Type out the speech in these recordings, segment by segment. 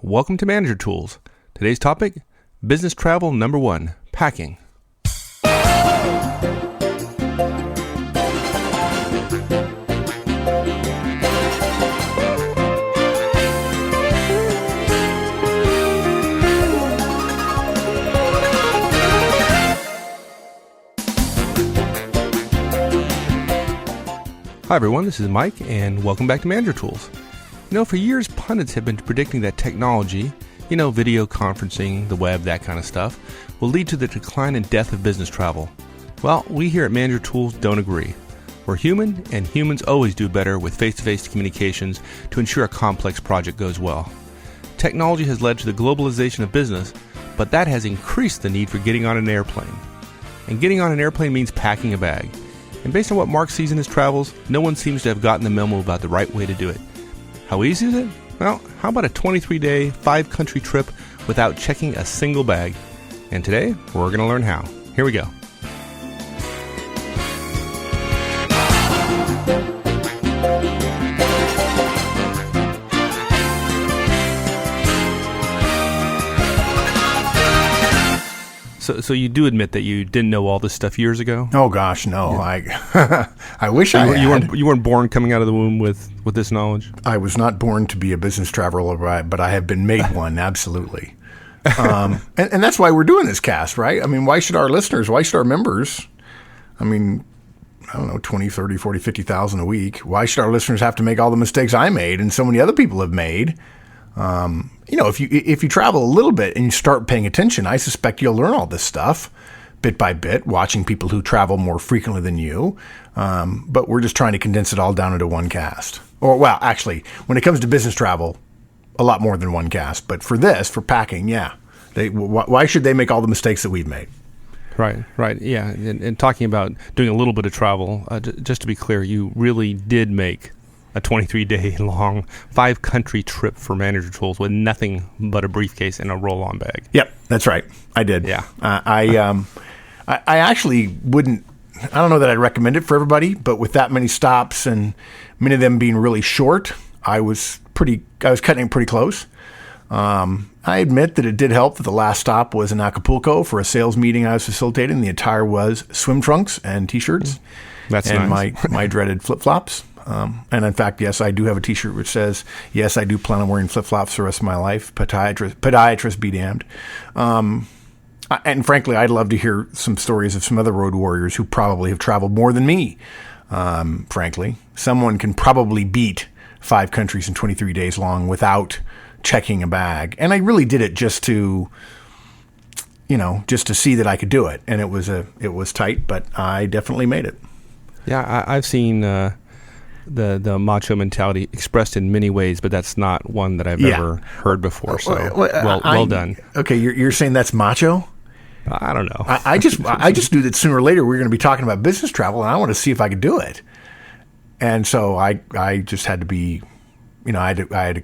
Welcome to Manager Tools. Today's topic, business travel number 1, packing. Hi everyone, this is Mike, and welcome back to Manager Tools. For years, pundits have been predicting that technology, video conferencing, the web, that kind of stuff, will lead to the decline and death of business travel. Well, we here at Manager Tools don't agree. We're human, and humans always do better with face-to-face communications to ensure a complex project goes well. Technology has led to the globalization of business, but that has increased the need for getting on an airplane. And getting on an airplane means packing a bag. And based on what Mark sees in his travels, no one seems to have gotten the memo about the right way to do it. How easy is it? Well, how about a 23-day, 5-country trip without checking a single bag? And today, we're going to learn how. Here we go. So you do admit that you didn't know all this stuff years ago? Oh gosh, no. Yeah. I wish I had. You weren't born coming out of the womb with this knowledge? I was not born to be a business traveler, but I have been made one, absolutely. And that's why we're doing this cast, right? I mean, why should our members, I don't know, 20, 30, 40, 50,000 a week, why should our listeners have to make all the mistakes I made and so many other people have made? If you travel a little bit and you start paying attention, I suspect you'll learn all this stuff bit by bit, watching people who travel more frequently than you. But we're just trying to condense it all down into one cast. Or, well, actually, when it comes to business travel, a lot more than one cast. But for packing, yeah. Why should they make all the mistakes that we've made? Right. Yeah. And talking about doing a little bit of travel, just to be clear, you really did make a 23-day long 5-country trip for Manager Tools with nothing but a briefcase and a roll-on bag. Yep, that's right. I did. Yeah. I actually wouldn't. I don't know that I'd recommend it for everybody, but with that many stops and many of them being really short, I was cutting it pretty close. I admit that it did help that the last stop was in Acapulco for a sales meeting I was facilitating. The attire was swim trunks and T-shirts. That's and nice. my dreaded flip-flops. And in fact, yes, I do have a T-shirt which says, yes, I do plan on wearing flip-flops the rest of my life. Podiatrist be damned. And frankly, I'd love to hear some stories of some other road warriors who probably have traveled more than me. Frankly, someone can probably beat 5 countries in 23 days long without checking a bag. And I really did it just to see that I could do it. And it was tight, but I definitely made it. Yeah, I've seen the macho mentality expressed in many ways, but that's not one that I've ever heard before. So well done. Okay, you're saying that's macho? I don't know. I just knew that sooner or later we were going to be talking about business travel, and I want to see if I could do it. And so I just had to be, I had to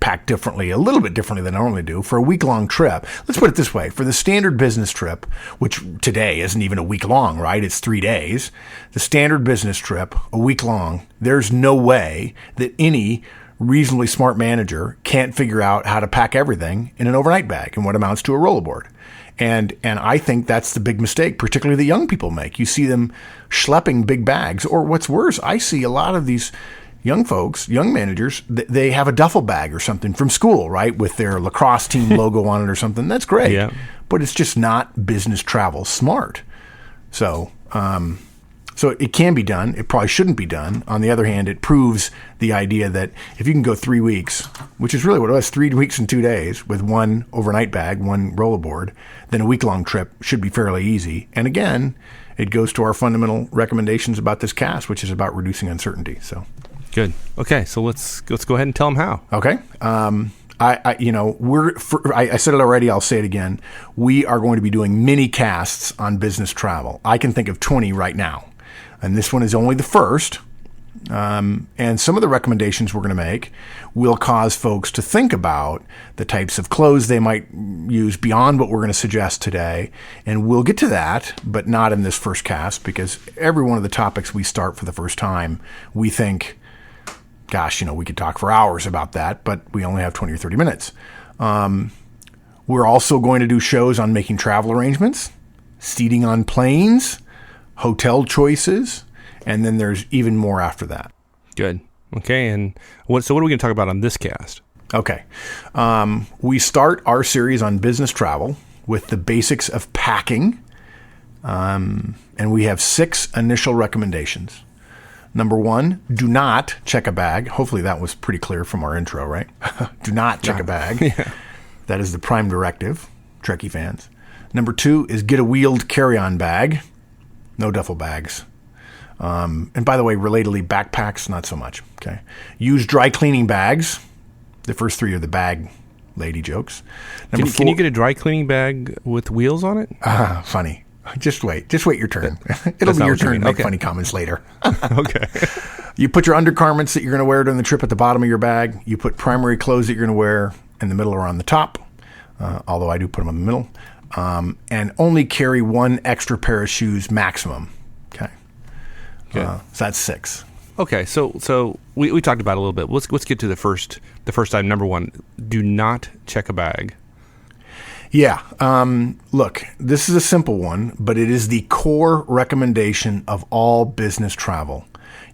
pack differently, a little bit differently than I normally do for a week-long trip. Let's put it this way. For the standard business trip, which today isn't even a week long, right? It's 3 days. The standard business trip, a week long, there's no way that any reasonably smart manager can't figure out how to pack everything in an overnight bag in what amounts to a rollerboard. And I think that's the big mistake, particularly the young people make. You see them schlepping big bags, or what's worse, I see a lot of these young folks, young managers, they have a duffel bag or something from school, right, with their lacrosse team logo on it or something. That's great, yeah. But it's just not business travel smart. So it can be done. It probably shouldn't be done. On the other hand, it proves the idea that if you can go 3 weeks, which is really what it was, 3 weeks and 2 days with one overnight bag, one rollerboard, then a week-long trip should be fairly easy. And again, it goes to our fundamental recommendations about this cast, which is about reducing uncertainty. So. Good. Okay, so let's go ahead and tell them how. Okay. I said it already. I'll say it again. We are going to be doing mini casts on business travel. I can think of 20 right now, and this one is only the first. And some of the recommendations we're going to make will cause folks to think about the types of clothes they might use beyond what we're going to suggest today. And we'll get to that, but not in this first cast, because every one of the topics we start for the first time, we think Gosh, we could talk for hours about that, but we only have 20 or 30 minutes. We're also going to do shows on making travel arrangements, seating on planes, hotel choices, and then there's even more after that. Good. Okay, and what are we going to talk about on this cast? Okay. We start our series on business travel with the basics of packing, and we have 6 initial recommendations. Number 1, do not check a bag. Hopefully that was pretty clear from our intro, right? Do not check a bag. Yeah. That is the prime directive, Trekkie fans. Number 2 is get a wheeled carry-on bag. No duffel bags. And by the way, relatedly, backpacks, not so much. Okay. Use dry cleaning bags. The first 3 are the bag lady jokes. Number 4, can you get a dry cleaning bag with wheels on it? Funny. Just wait your turn. It'll be your turn to make funny comments later. Okay. You put your undergarments that you're going to wear during the trip at the bottom of your bag. You put primary clothes that you're going to wear in the middle or on the top, although I do put them in the middle. And only carry 1 extra pair of shoes maximum. Okay. So that's 6. Okay, so we talked about it a little bit. Let's get to the first item. Number 1, do not check a bag. Yeah. Look, this is a simple one, but it is the core recommendation of all business travel.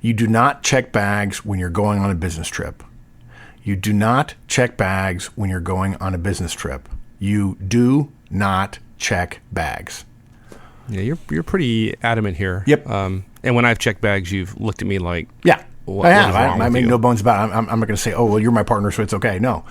You do not check bags when you're going on a business trip. You do not check bags when you're going on a business trip. You do not check bags. Yeah, you're pretty adamant here. Yep. And when I've checked bags, you've looked at me like, yeah, what I have. is wrong I with make you? no bones about it. I'm not going to say, oh, well, you're my partner, so it's okay. No,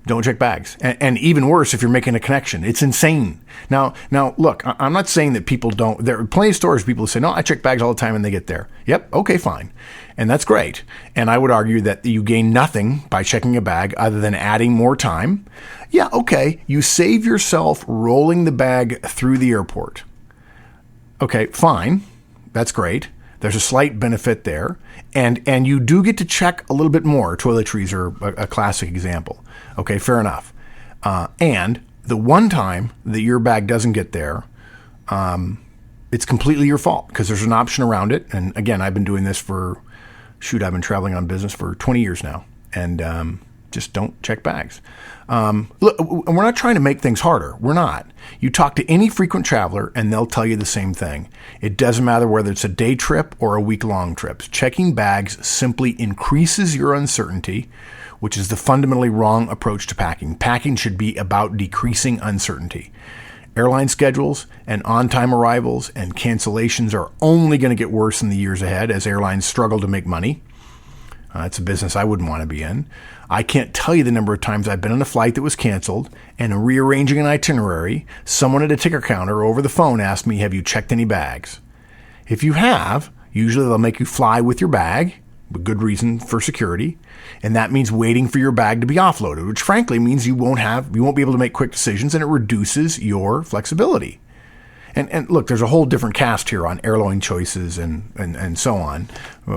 don't check bags. And even worse, if you're making a connection, it's insane. Now, look, I'm not saying that people don't. There are plenty of stories people who say, no, I check bags all the time and they get there. Yep, okay, fine. And that's great. And I would argue that you gain nothing by checking a bag other than adding more time. Yeah, okay, you save yourself rolling the bag through the airport. Okay, fine. That's great. There's a slight benefit there. And you do get to check a little bit more. Toiletries are a classic example. Okay, fair enough. And the one time that your bag doesn't get there, it's completely your fault because there's an option around it. And again, I've been doing this I've been traveling on business for 20 years now. And just don't check bags. Look, we're not trying to make things harder. We're not. You talk to any frequent traveler and they'll tell you the same thing. It doesn't matter whether it's a day trip or a week-long trip. Checking bags simply increases your uncertainty, which is the fundamentally wrong approach to packing. Packing should be about decreasing uncertainty. Airline schedules and on-time arrivals and cancellations are only going to get worse in the years ahead as airlines struggle to make money. It's a business I wouldn't want to be in. I can't tell you the number of times I've been on a flight that was canceled, and in rearranging an itinerary, someone at a ticket counter over the phone asked me, have you checked any bags? If you have, usually they'll make you fly with your bag, a good reason for security, and that means waiting for your bag to be offloaded, which frankly means you won't be able to make quick decisions, and it reduces your flexibility. And look, there's a whole different cast here on airline choices and so on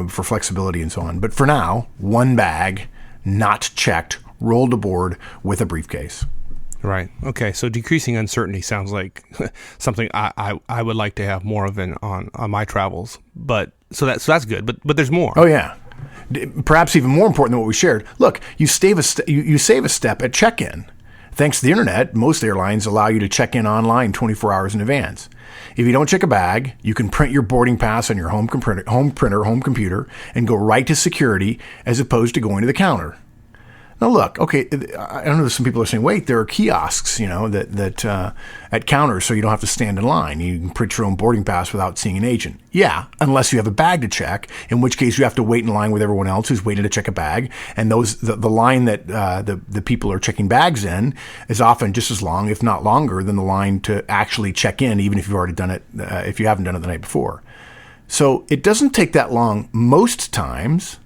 for flexibility and so on. But for now, 1 bag, not checked, rolled aboard with a briefcase. Right. Okay. So decreasing uncertainty sounds like something I would like to have more of on my travels. But so that's good. But there's more. Oh yeah. Perhaps even more important than what we shared. Look, you save a step at check-in. Thanks to the internet, most airlines allow you to check in online 24 hours in advance. If you don't check a bag, you can print your boarding pass on your home computer, and go right to security as opposed to going to the counter. Now look, okay, I know some people are saying, wait, there are kiosks, that at counters so you don't have to stand in line. You can print your own boarding pass without seeing an agent. Yeah, unless you have a bag to check, in which case you have to wait in line with everyone else who's waiting to check a bag. And the line that the people are checking bags in is often just as long, if not longer, than the line to actually check in, even if you've already done it, if you haven't done it the night before. So it doesn't take that long most times.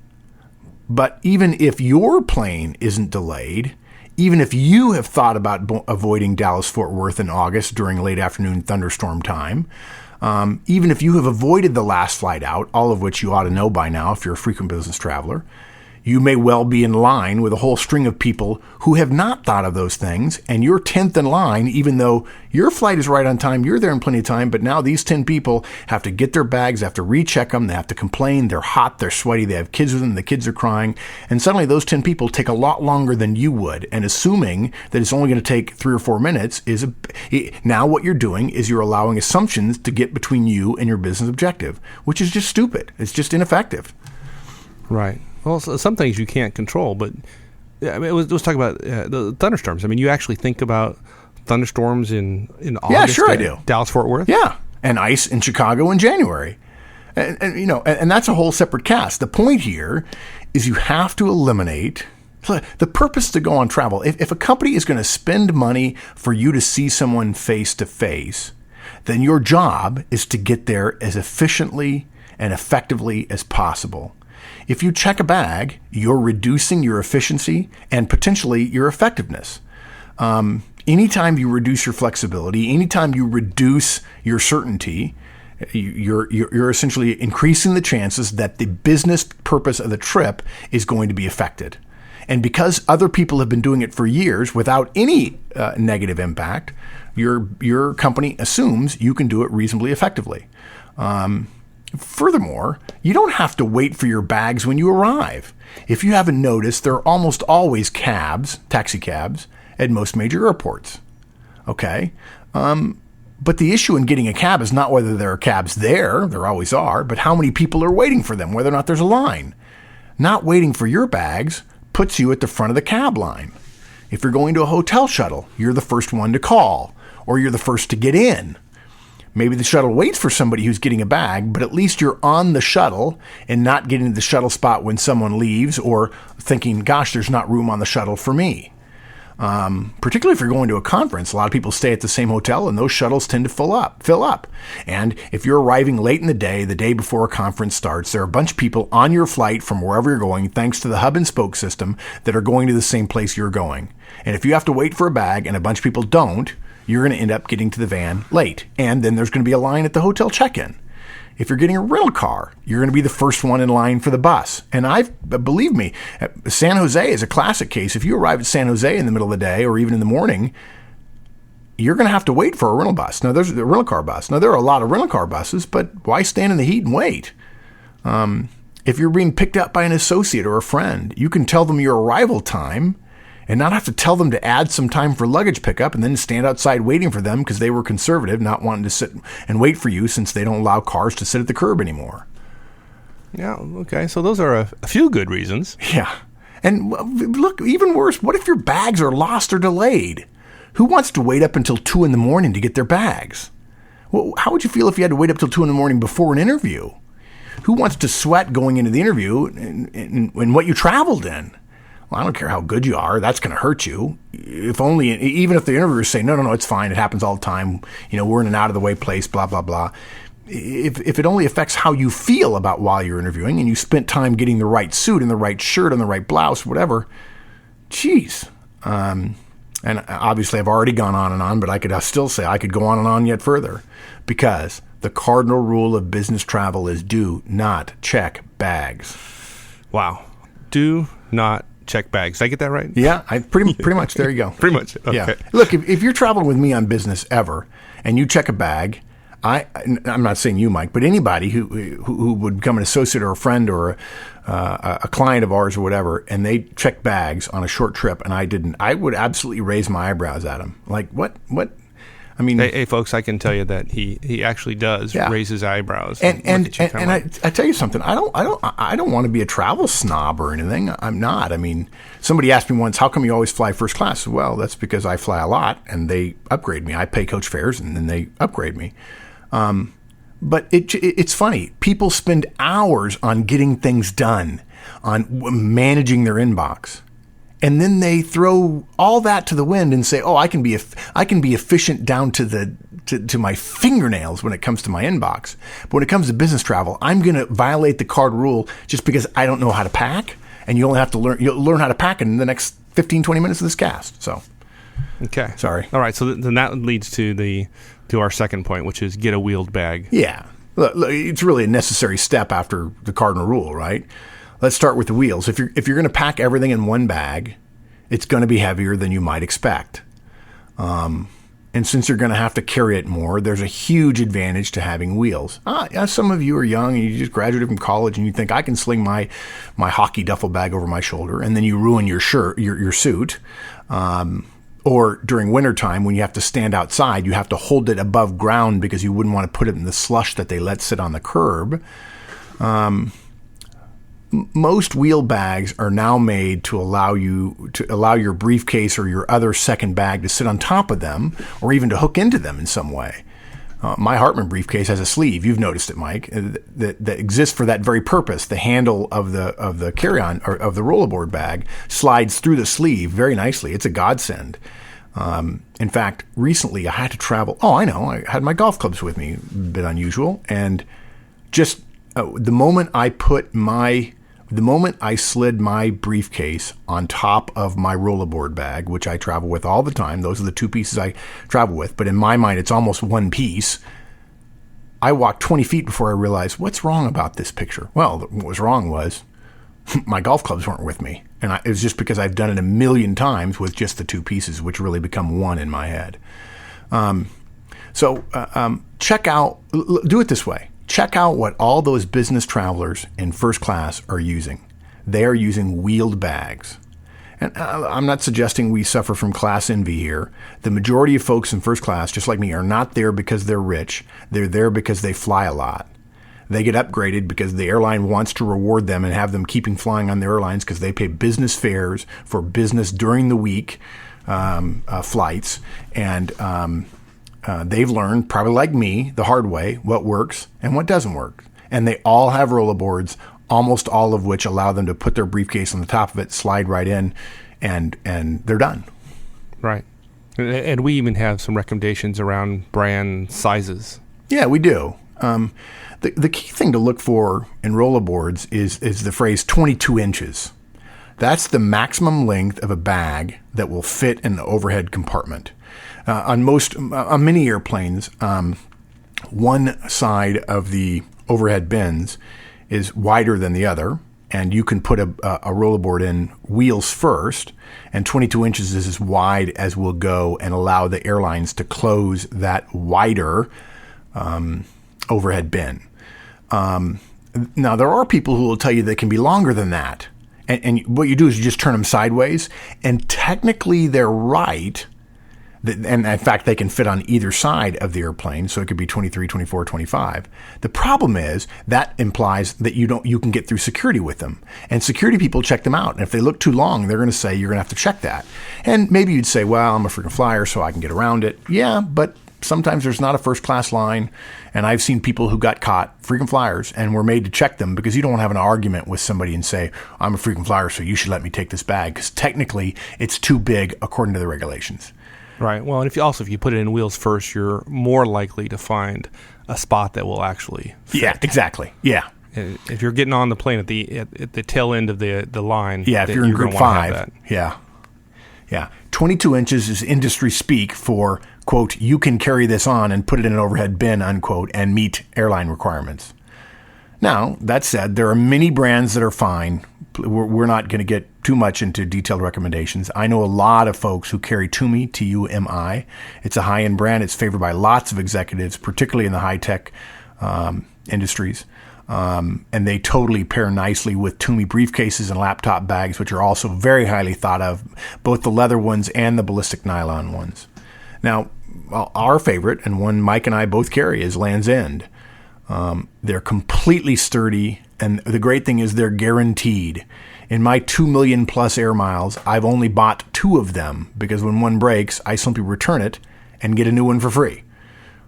But even if your plane isn't delayed, even if you have thought about avoiding Dallas-Fort Worth in August during late afternoon thunderstorm time, even if you have avoided the last flight out, all of which you ought to know by now if you're a frequent business traveler, you may well be in line with a whole string of people who have not thought of those things, and you're 10th in line, even though your flight is right on time, you're there in plenty of time, but now these 10 people have to get their bags, have to recheck them, they have to complain, they're hot, they're sweaty, they have kids with them, the kids are crying, and suddenly those 10 people take a lot longer than you would, and assuming that it's only going to take 3 or 4 minutes now what you're doing is you're allowing assumptions to get between you and your business objective, which is just stupid. It's just ineffective. Right. Well, some things you can't control, but let's talk about the thunderstorms. I mean, you actually think about thunderstorms in August. Yeah, sure I do. Dallas-Fort Worth. Yeah, and ice in Chicago in January, and that's a whole separate cast. The point here is you have to eliminate the purpose to go on travel. If a company is going to spend money for you to see someone face to face, then your job is to get there as efficiently and effectively as possible. If you check a bag, you're reducing your efficiency and potentially your effectiveness. Anytime you reduce your flexibility, anytime you reduce your certainty, you're essentially increasing the chances that the business purpose of the trip is going to be affected. And because other people have been doing it for years without any negative impact, your company assumes you can do it reasonably effectively. Furthermore, you don't have to wait for your bags when you arrive. If you haven't noticed, there are almost always taxi cabs, at most major airports. Okay? But the issue in getting a cab is not whether there are cabs there always are, but how many people are waiting for them, whether or not there's a line. Not waiting for your bags puts you at the front of the cab line. If you're going to a hotel shuttle, you're the first one to call, or you're the first to get in. Maybe the shuttle waits for somebody who's getting a bag, but at least you're on the shuttle and not getting to the shuttle spot when someone leaves or thinking, gosh, there's not room on the shuttle for me. Particularly if you're going to a conference, a lot of people stay at the same hotel and those shuttles tend to fill up. And if you're arriving late in the day before a conference starts, there are a bunch of people on your flight from wherever you're going, thanks to the hub and spoke system, that are going to the same place you're going. And if you have to wait for a bag and a bunch of people don't, you're going to end up getting to the van late. And then there's going to be a line at the hotel check-in. If you're getting a rental car, you're going to be the first one in line for the bus. And believe me, San Jose is a classic case. If you arrive at San Jose in the middle of the day or even in the morning, you're going to have to wait for a rental bus. Now, there's a rental car bus. Now, there are a lot of rental car buses, but why stand in the heat and wait? If you're being picked up by an associate or a friend, you can tell them your arrival time and not have to tell them to add some time for luggage pickup and then stand outside waiting for them because they were conservative, not wanting to sit and wait for you since they don't allow cars to sit at the curb anymore. Yeah, okay. So those are a few good reasons. Yeah. And look, even worse, what if your bags are lost or delayed? Who wants to wait up until 2 a.m. to get their bags? Well, how would you feel if you had to wait up till 2 a.m. before an interview? Who wants to sweat going into the interview in what you traveled in? Well, I don't care how good you are. That's going to hurt you. Even if the interviewers say, no, it's fine. It happens all the time. We're in an out of the way place, blah, blah, blah. If it only affects how you feel about while you're interviewing and you spent time getting the right suit and the right shirt and the right blouse, whatever, geez. And obviously I've already gone on and on, but I could still say I could go on and on yet further because the cardinal rule of business travel is do not check bags. Wow. Do not check bags. Did I get that right? Yeah, pretty much. There you go. Pretty much. Okay. Yeah. Look, if you're traveling with me on business ever, and you check a bag, I'm not saying you, Mike, but anybody who would become an associate or a friend or a client of ours or whatever, and they check bags on a short trip, and I didn't, I would absolutely raise my eyebrows at them. Like, what? I mean, hey, folks, I can tell you that he actually does raise his eyebrows. And I tell you something. I don't want to be a travel snob or anything. I'm not. I mean, somebody asked me once, "How come you always fly first class?" Well, that's because I fly a lot, and they upgrade me. I pay coach fares, and then they upgrade me. But it's funny. People spend hours on getting things done, on managing their inbox. And then they throw all that to the wind and say, "Oh, I can be efficient down to my fingernails when it comes to my inbox. But when it comes to business travel, I'm going to violate the card rule just because I don't know how to pack. And you'll learn how to pack in the next 15, 20 minutes of this cast." So, okay, sorry. All right, so then that leads to our second point, which is get a wheeled bag. Yeah, look, it's really a necessary step after the cardinal rule, right? let's start with the wheels. If you're going to pack everything in one bag, it's going to be heavier than you might expect. And since you're going to have to carry it more, there's a huge advantage to having wheels. Some of you are young and you just graduated from college and you think, I can sling my hockey duffel bag over my shoulder, and then you ruin your suit. Or during wintertime, when you have to stand outside, you have to hold it above ground because you wouldn't want to put it in the slush that they let sit on the curb. Most wheel bags are now made to allow your briefcase or your other second bag to sit on top of them, or even to hook into them in some way. My Hartman briefcase has a sleeve. You've noticed it, Mike, that exists for that very purpose. The handle of the carry-on or of the rollerboard bag slides through the sleeve very nicely. It's a godsend. In fact, recently I had to travel. I had my golf clubs with me, a bit unusual, and just the moment I slid my briefcase on top of my rollerboard bag, which I travel with all the time, those are the two pieces I travel with, but in my mind, it's almost one piece. I walked 20 feet before I realized, what's wrong about this picture? Well, what was wrong was my golf clubs weren't with me. And it was just because I've done it a million times with just the two pieces, which really become one in my head. Check out, do it this way. Check out what all those business travelers in first class are using. They are using wheeled bags. And I'm not suggesting we suffer from class envy here. The majority of folks in first class, just like me, are not there because they're rich. They're there because they fly a lot. They get upgraded because the airline wants to reward them and have them keeping flying on the airlines because they pay business fares for business during the week flights. And they've learned, probably like me, the hard way, what works and what doesn't work. And they all have rollerboards, almost all of which allow them to put their briefcase on the top of it, slide right in, and they're done. Right. And we even have some recommendations around brand sizes. Yeah, we do. The key thing to look for in rollerboards is the phrase 22 inches. That's the maximum length of a bag that will fit in the overhead compartment. On many airplanes, one side of the overhead bins is wider than the other, and you can put a rollerboard in wheels first, and 22 inches is as wide as will go and allow the airlines to close that wider overhead bin. Now, there are people who will tell you they can be longer than that, and what you do is you just turn them sideways, and technically they're right. And in fact, they can fit on either side of the airplane, so it could be 23, 24, 25. The problem is that implies that you can get through security with them. And security people check them out. And if they look too long, they're going to say, you're going to have to check that. And maybe you'd say, well, I'm a frequent flyer, so I can get around it. Yeah, but sometimes there's not a first class line. And I've seen people who got caught, frequent flyers, and were made to check them because you don't want to have an argument with somebody and say, I'm a frequent flyer, so you should let me take this bag. Because technically, it's too big according to the regulations. Right. Well, and if you put it in wheels first, you're more likely to find a spot that will actually fit. Yeah, exactly. Yeah. If you're getting on the plane at the tail end of the line, yeah, if you're in group 5, yeah. 22 inches is industry speak for, quote, you can carry this on and put it in an overhead bin, unquote, and meet airline requirements. Now, that said, there are many brands that are fine. We're not going to get too much into detailed recommendations. I know a lot of folks who carry Tumi, T-U-M-I. It's a high-end brand. It's favored by lots of executives, particularly in the high-tech industries. And they totally pair nicely with Tumi briefcases and laptop bags, which are also very highly thought of, both the leather ones and the ballistic nylon ones. Now, our favorite, and one Mike and I both carry, is Land's End. They're completely sturdy, and the great thing is they're guaranteed. In my 2 million plus air miles, I've only bought 2 of them because when one breaks, I simply return it and get a new one for free.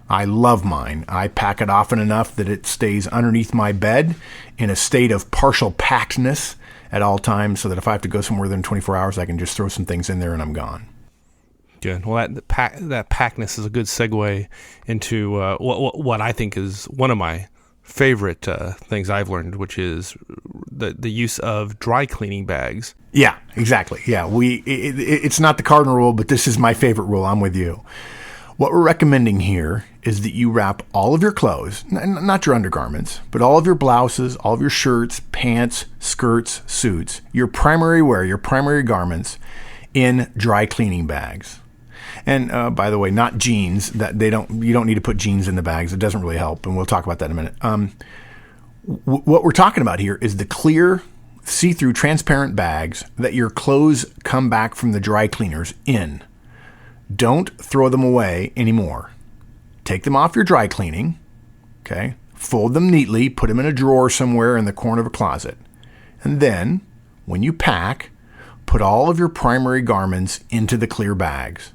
I love mine. I pack it often enough that it stays underneath my bed in a state of partial packedness at all times so that if I have to go somewhere within 24 hours, I can just throw some things in there and I'm gone. Good. Well, that packedness is a good segue into what I think is one of my favorite things I've learned, which is the use of dry cleaning bags. Yeah, exactly. Yeah, it's not the cardinal rule, but this is my favorite rule. I'm with you. What we're recommending here is that you wrap all of your clothes, not your undergarments, but all of your blouses, all of your shirts, pants, skirts, suits, your primary wear, your primary garments, in dry cleaning bags. And by the way, not jeans. You don't need to put jeans in the bags. It doesn't really help, and we'll talk about that in a minute. What we're talking about here is the clear, see-through, transparent bags that your clothes come back from the dry cleaners in. Don't throw them away anymore. Take them off your dry cleaning, okay? Fold them neatly, put them in a drawer somewhere in the corner of a closet. And then, when you pack, put all of your primary garments into the clear bags.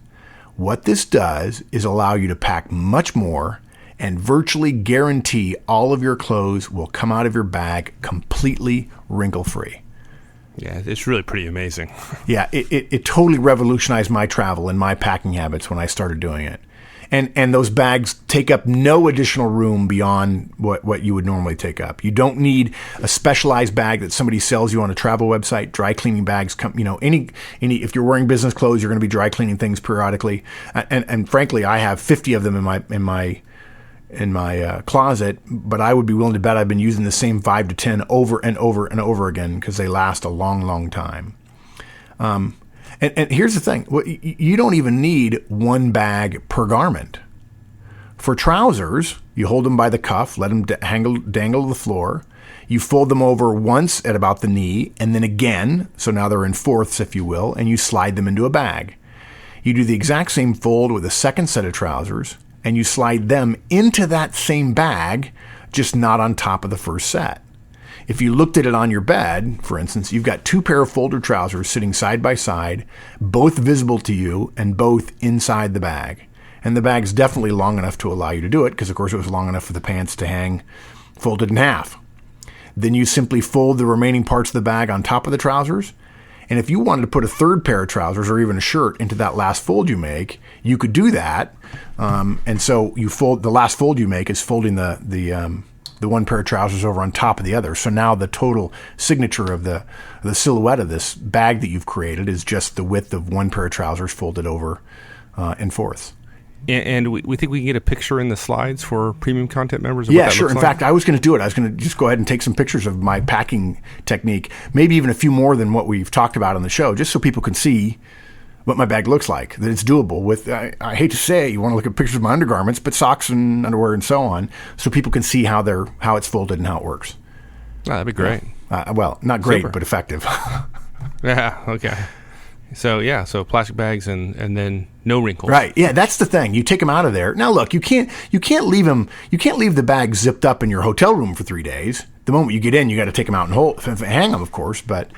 What this does is allow you to pack much more and virtually guarantee all of your clothes will come out of your bag completely wrinkle-free. Yeah, it's really pretty amazing. Yeah, it totally revolutionized my travel and my packing habits when I started doing it. And those bags take up no additional room beyond what you would normally take up. You don't need a specialized bag that somebody sells you on a travel website. Dry cleaning bags come, if you're wearing business clothes, you're going to be dry cleaning things periodically. And frankly, I have 50 of them in my closet, but I would be willing to bet I've been using the same 5 to 10 over and over and over again because they last a long, long time. And here's the thing. You don't even need one bag per garment. For trousers, you hold them by the cuff, let them dangle to the floor. You fold them over once at about the knee, and then again, so now they're in fourths, if you will, and you slide them into a bag. You do the exact same fold with a second set of trousers, and you slide them into that same bag, just not on top of the first set. If you looked at it on your bed, for instance, you've got 2 pair of folder trousers sitting side by side, both visible to you and both inside the bag. And the bag's definitely long enough to allow you to do it because, of course, it was long enough for the pants to hang folded in half. Then you simply fold the remaining parts of the bag on top of the trousers. And if you wanted to put a third pair of trousers or even a shirt into that last fold you make, you could do that. And so the last fold you make is folding the one pair of trousers over on top of the other. So now the total signature of the silhouette of this bag that you've created is just the width of one pair of trousers folded over in fourths. And we think we can get a picture in the slides for premium content members of yeah, what that sure. looks In like? fact, I was going to do it. I was going to just go ahead and take some pictures of my packing technique, maybe even a few more than what we've talked about on the show, just so people can see what my bag looks like, that it's doable with, I hate to say, you want to look at pictures of my undergarments, but socks and underwear and so on, so people can see how it's folded and how it works. Oh, that'd be great. Well, not great, Super. but effective. Yeah, okay. So plastic bags and then no wrinkles. Right. Yeah, that's the thing. You take them out of there. Now look, you can't leave the bag zipped up in your hotel room for 3 days. The moment you get in, you got to take them out and hang them, of course, but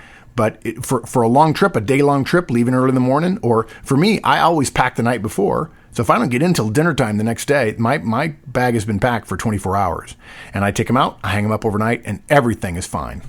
for a long trip, a day-long trip, leaving early in the morning, or for me, I always pack the night before. So if I don't get in until dinner time the next day, my bag has been packed for 24 hours. And I take them out, I hang them up overnight, and everything is fine.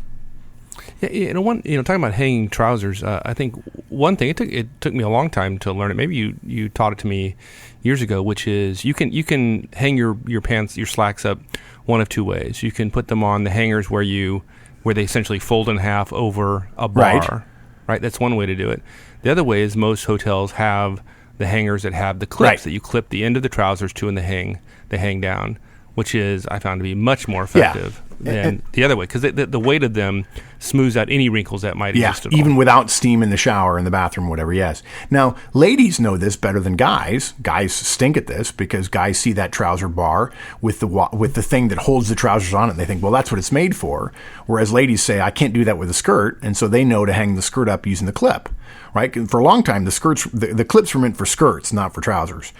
Yeah, talking about hanging trousers, I think one thing, it took me a long time to learn it. Maybe you taught it to me years ago, which is you can hang your pants, your slacks up one of 2 ways. You can put them on the hangers where they essentially fold in half over a bar. Right? That's one way to do it. The other way is most hotels have the hangers that have the clips that you clip the end of the trousers to and they hang down, which is, I found to be much more effective than the other way, because the weight of them smooths out any wrinkles that might exist at all. Even without steam in the shower, in the bathroom, whatever, yes. Now, ladies know this better than guys. Guys stink at this because guys see that trouser bar with the thing that holds the trousers on it, and they think, well, that's what it's made for. Whereas ladies say, I can't do that with a skirt, and so they know to hang the skirt up using the clip, right? And for a long time, the clips were meant for skirts, not for trousers.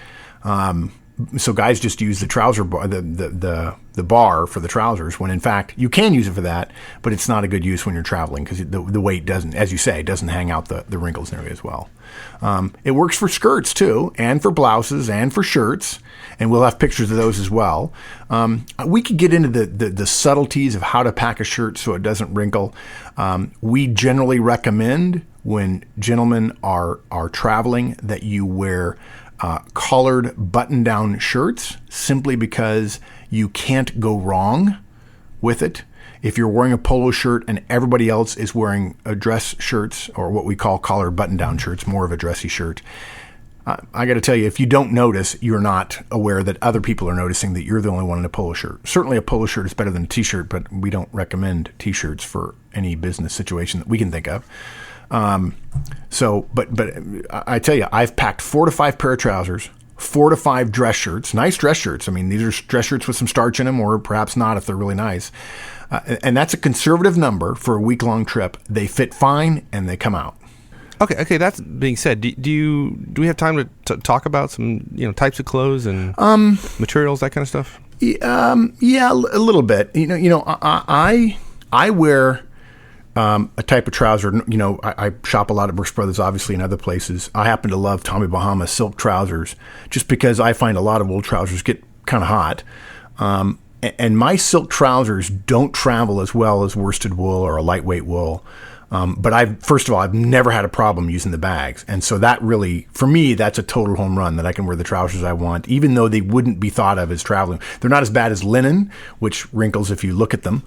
So guys just use the trouser bar, the bar for the trousers, when in fact you can use it for that, but it's not a good use when you're traveling because the weight doesn't, as you say, doesn't hang out the wrinkles area as well. It works for skirts too, and for blouses, and for shirts, and we'll have pictures of those as well. We could get into the subtleties of how to pack a shirt so it doesn't wrinkle. We generally recommend when gentlemen are traveling that you wear collared button-down shirts, simply because you can't go wrong with it. If you're wearing a polo shirt and everybody else is wearing a dress shirts, or what we call collared button-down shirts, more of a dressy shirt, I got to tell you, if you don't notice, you're not aware that other people are noticing that you're the only one in a polo shirt. Certainly a polo shirt is better than a t-shirt, but we don't recommend t-shirts for any business situation that we can think of. But I tell you, I've packed 4 to 5 pair of trousers, 4 to 5 dress shirts, nice dress shirts. I mean, these are dress shirts with some starch in them, or perhaps not if they're really nice. And that's a conservative number for a week-long trip. They fit fine and they come out. Okay. That being said, do we have time to talk about some types of clothes and materials, that kind of stuff? Yeah, a little bit. I wear a type of trouser. I shop a lot at Brooks Brothers, obviously, and other places. I happen to love Tommy Bahama silk trousers, just because I find a lot of wool trousers get kind of hot. And my silk trousers don't travel as well as worsted wool or a lightweight wool. But first of all, I've never had a problem using the bags. And so that really, for me, that's a total home run, that I can wear the trousers I want, even though they wouldn't be thought of as traveling. They're not as bad as linen, which wrinkles if you look at them.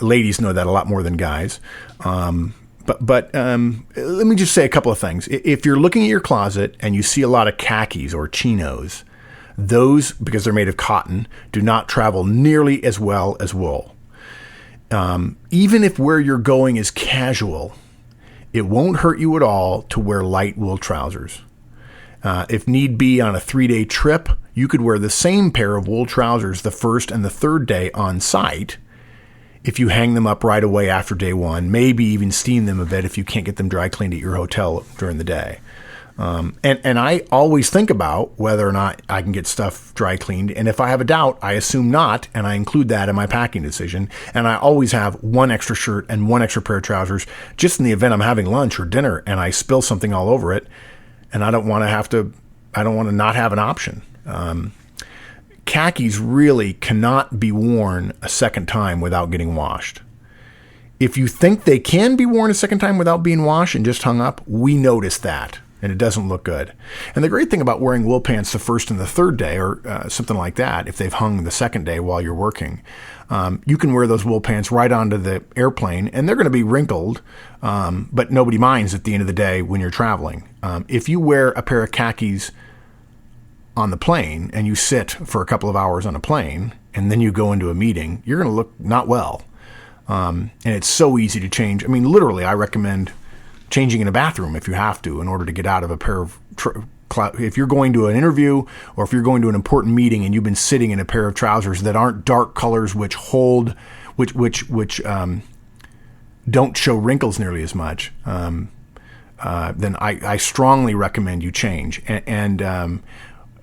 Ladies know that a lot more than guys. But let me just say a couple of things. If you're looking at your closet and you see a lot of khakis or chinos, those, because they're made of cotton, do not travel nearly as well as wool. Even if where you're going is casual, it won't hurt you at all to wear light wool trousers. If need be, on a 3-day trip, you could wear the same pair of wool trousers the first and the third day on site if you hang them up right away after day 1, maybe even steam them a bit if you can't get them dry cleaned at your hotel during the day. And I always think about whether or not I can get stuff dry cleaned. And if I have a doubt, I assume not, and I include that in my packing decision. And I always have 1 extra shirt and 1 extra pair of trousers, just in the event I'm having lunch or dinner and I spill something all over it, and I don't want to not have an option. Khakis really cannot be worn a second time without getting washed. If you think they can be worn a second time without being washed and just hung up, we notice that. And it doesn't look good. And the great thing about wearing wool pants the first and the third day, or something like that, if they've hung the second day while you're working, you can wear those wool pants right onto the airplane, and they're going to be wrinkled, but nobody minds at the end of the day when you're traveling. If you wear a pair of khakis on the plane and you sit for a couple of hours on a plane, and then you go into a meeting, you're going to look not well. And it's so easy to change. I mean, literally, I recommend changing in a bathroom if you have to, in order to get out of a pair of if you're going to an interview or if you're going to an important meeting and you've been sitting in a pair of trousers that aren't dark colors which don't show wrinkles nearly as much, then I strongly recommend you change. And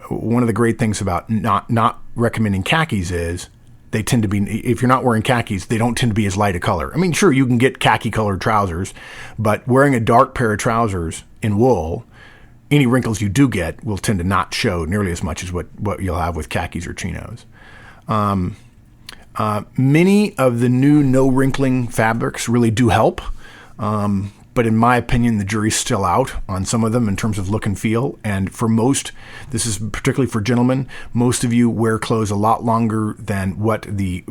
one of the great things about not recommending khakis is they tend to be, if you're not wearing khakis, they don't tend to be as light a color. I mean, sure, you can get khaki-colored trousers, but wearing a dark pair of trousers in wool, any wrinkles you do get will tend to not show nearly as much as what you'll have with khakis or chinos. Many of the new no-wrinkling fabrics really do help, but in my opinion, the jury's still out on some of them in terms of look and feel. And for most, this is particularly for gentlemen, most of you wear clothes a lot longer than what the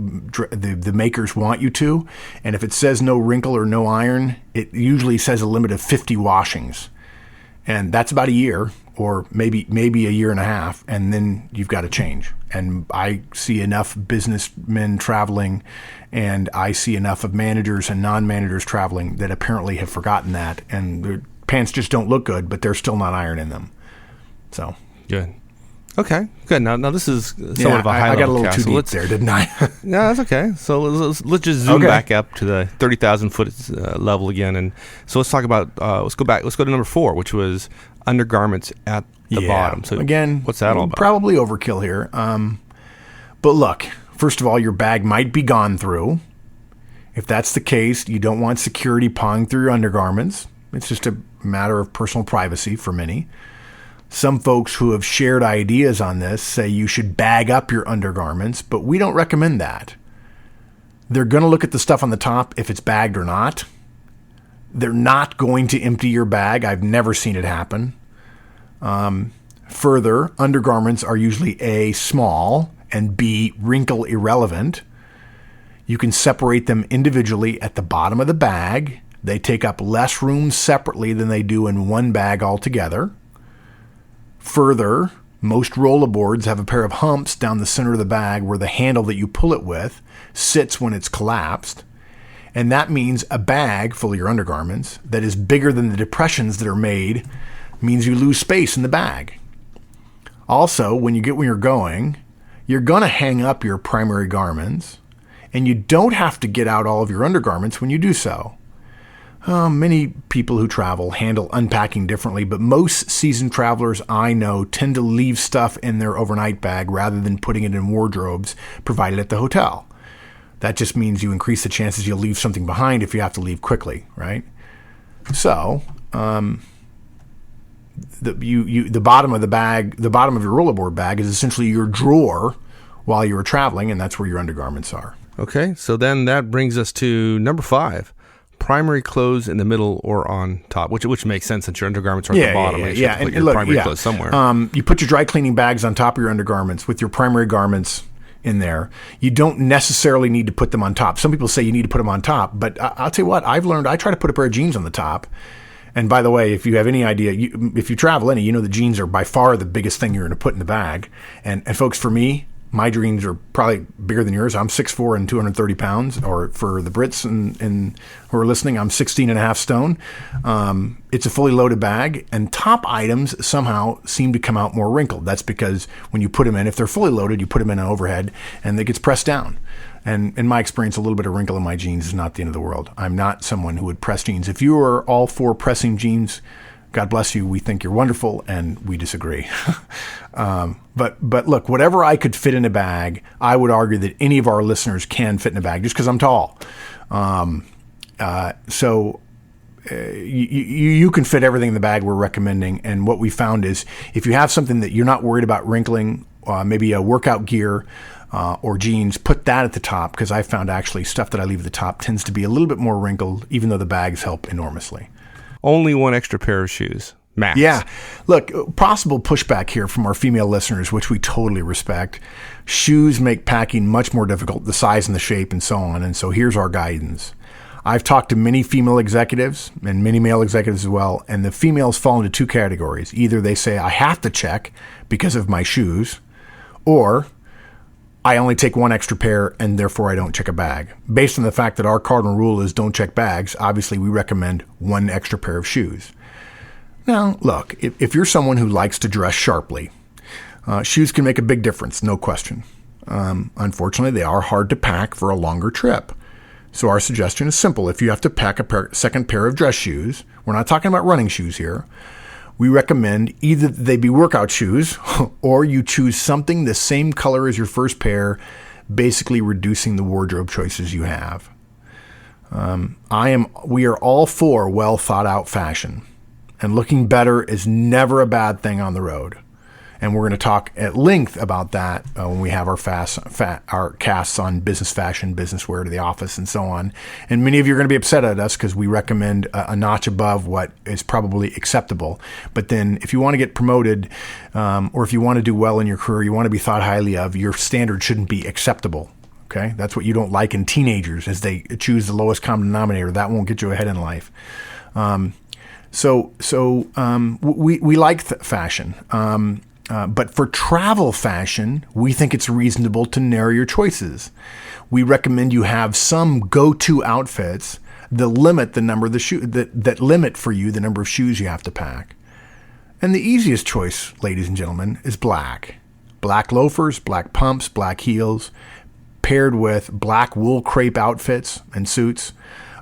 makers want you to. And if it says no wrinkle or no iron, it usually says a limit of 50 washings. And that's about a year, or maybe a year and a half, and then you've got to change. And I see enough businessmen traveling, and I see enough of managers and non-managers traveling that apparently have forgotten that, and their pants just don't look good, but they're still not iron in them. So good. Okay, good. Now this is somewhat of a high level. I got a little too deep there, didn't I? No, that's okay. So let's just zoom back up to the 30,000 foot level again, and so let's talk about let's go to number 4, which was undergarments at the bottom. So again, what's that all about? Probably overkill here. But look, first of all, your bag might be gone through. If that's the case, you don't want security pawing through your undergarments. It's just a matter of personal privacy for many. Some folks who have shared ideas on this say you should bag up your undergarments, but we don't recommend that. They're going to look at the stuff on the top if it's bagged or not. They're not going to empty your bag. I've never seen it happen. Further, undergarments are usually A, small, and B, wrinkle irrelevant. You can separate them individually at the bottom of the bag. They take up less room separately than they do in one bag altogether. Further, most rollerboards have a pair of humps down the center of the bag where the handle that you pull it with sits when it's collapsed. And that means a bag full of your undergarments that is bigger than the depressions that are made means you lose space in the bag. Also, when you're going, you're going to hang up your primary garments, and you don't have to get out all of your undergarments when you do so. Many people who travel handle unpacking differently, but most seasoned travelers I know tend to leave stuff in their overnight bag rather than putting it in wardrobes provided at the hotel. That just means you increase the chances you'll leave something behind if you have to leave quickly, right? So, the bottom of the bag, the bottom of your rollerboard bag is essentially your drawer while you're traveling, and that's where your undergarments are. Okay, so then that brings us to number 5. Primary clothes in the middle or on top, which makes sense since your undergarments are at the bottom. Yeah. Put your primary clothes somewhere. You put your dry cleaning bags on top of your undergarments with your primary garments in there. You don't necessarily need to put them on top. Some people say you need to put them on top, but I'll tell you what, I've learned I try to put a pair of jeans on the top. And by the way, if you have any idea, if you travel any, you know the jeans are by far the biggest thing you're going to put in the bag. And folks, for me, my jeans are probably bigger than yours. I'm 6'4" and 230 pounds. Or for the Brits and who are listening, I'm 16 and a half stone. It's a fully loaded bag, and top items somehow seem to come out more wrinkled. That's because when you put them in, if they're fully loaded, you put them in an overhead, and it gets pressed down. And in my experience, a little bit of wrinkle in my jeans is not the end of the world. I'm not someone who would press jeans. If you are all for pressing jeans, God bless you. We think you're wonderful, and we disagree. But look, whatever I could fit in a bag, I would argue that any of our listeners can fit in a bag just because I'm tall. So you can fit everything in the bag we're recommending. And what we found is if you have something that you're not worried about wrinkling, maybe a workout gear or jeans, put that at the top, because I found actually stuff that I leave at the top tends to be a little bit more wrinkled, even though the bags help enormously. Only one extra pair of shoes, max. Yeah. Look, possible pushback here from our female listeners, which we totally respect. Shoes make packing much more difficult, the size and the shape and so on. And so here's our guidance. I've talked to many female executives and many male executives as well, and the females fall into two categories. Either they say, I have to check because of my shoes, or I only take one extra pair and therefore I don't check a bag. Based on the fact that our cardinal rule is don't check bags, obviously we recommend one extra pair of shoes. Now, look, if you're someone who likes to dress sharply, shoes can make a big difference, no question. Unfortunately, they are hard to pack for a longer trip. So our suggestion is simple. If you have to pack a second pair of dress shoes, we're not talking about running shoes here, we recommend either they be workout shoes or you choose something the same color as your first pair, basically reducing the wardrobe choices you have. We are all for well thought out fashion, and looking better is never a bad thing on the road. And we're going to talk at length about that when we have our casts on business fashion, business wear to the office, and so on. And many of you are going to be upset at us because we recommend a notch above what is probably acceptable. But then if you want to get promoted or if you want to do well in your career, you want to be thought highly of, your standard shouldn't be acceptable. Okay? That's what you don't like in teenagers as they choose the lowest common denominator. That won't get you ahead in life. We like fashion. But for travel fashion, we think it's reasonable to narrow your choices. We recommend you have some go-to outfits that limit the number of that limit for you the number of shoes you have to pack. And the easiest choice, ladies and gentlemen, is black. Black loafers, black pumps, black heels, paired with black wool crepe outfits and suits.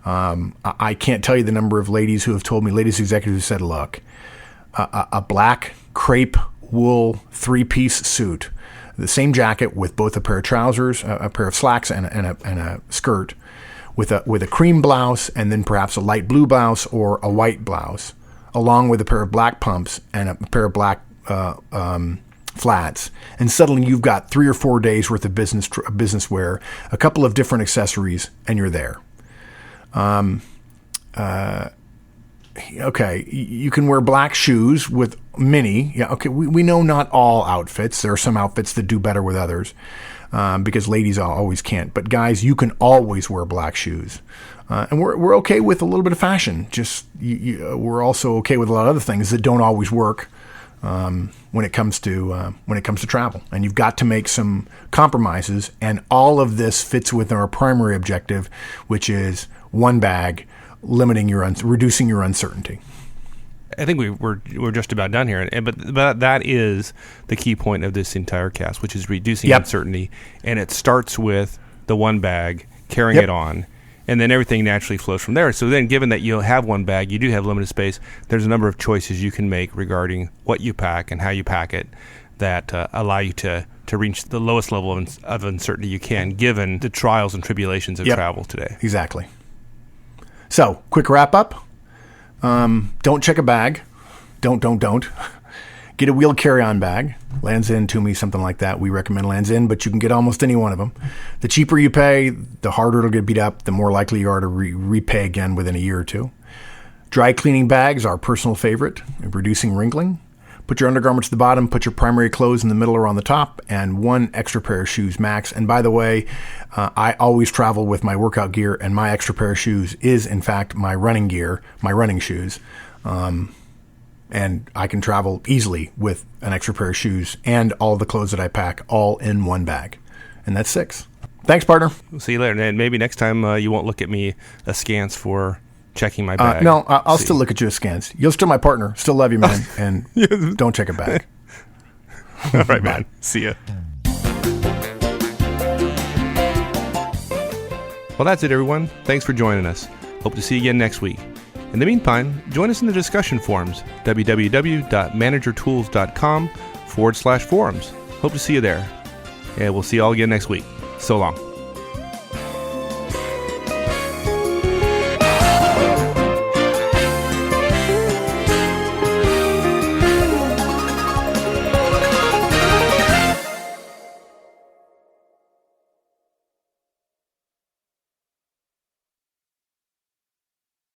I can't tell you the number of ladies who have told me, ladies executives who said, look, a black crepe wool 3-piece suit, the same jacket with both a pair of trousers, a pair of slacks, and a skirt, with a cream blouse, and then perhaps a light blue blouse or a white blouse, along with a pair of black pumps and a pair of black flats. And suddenly you've got 3 or 4 days worth of business wear, a couple of different accessories, and you're there. Okay, you can wear black shoes with many. Yeah, okay, we know not all outfits. There are some outfits that do better with others because ladies always can't. But guys, you can always wear black shoes. And we're okay with a little bit of fashion. Just we're also okay with a lot of other things that don't always work when it comes to travel, and you've got to make some compromises. And all of this fits within our primary objective, which is one bag, reducing your uncertainty. I think we're just about done here, but that is the key point of this entire cast, which is reducing uncertainty, and it starts with the one bag, carrying it on, and then everything naturally flows from there. So then, given that you have one bag, you do have limited space, there's a number of choices you can make regarding what you pack and how you pack it that allow you to reach the lowest level of uncertainty you can, given the trials and tribulations of travel today. Exactly. So, quick wrap up. Don't check a bag. Don't. Get a wheeled carry-on bag. Lands End, Toomey, something like that. We recommend Lands End, but you can get almost any one of them. The cheaper you pay, the harder it'll get beat up, the more likely you are to repay again within a year or two. Dry cleaning bags are our personal favorite, reducing wrinkling. Put your undergarments at the bottom, put your primary clothes in the middle or on the top, and one extra pair of shoes max. And by the way, I always travel with my workout gear, and my extra pair of shoes is, in fact, my running gear, my running shoes. And I can travel easily with an extra pair of shoes and all the clothes that I pack all in one bag. And that's 6. Thanks, partner. We'll see you later. And maybe next time you won't look at me askance for checking my bag. No, I'll still look at you askance. You're still my partner. Still love you, man. And don't check a bag. All right, man. See ya. Well, that's it, everyone. Thanks for joining us. Hope to see you again next week. In the meantime, join us in the discussion forums, www.managertools.com/forums. Hope to see you there. And we'll see you all again next week. So long.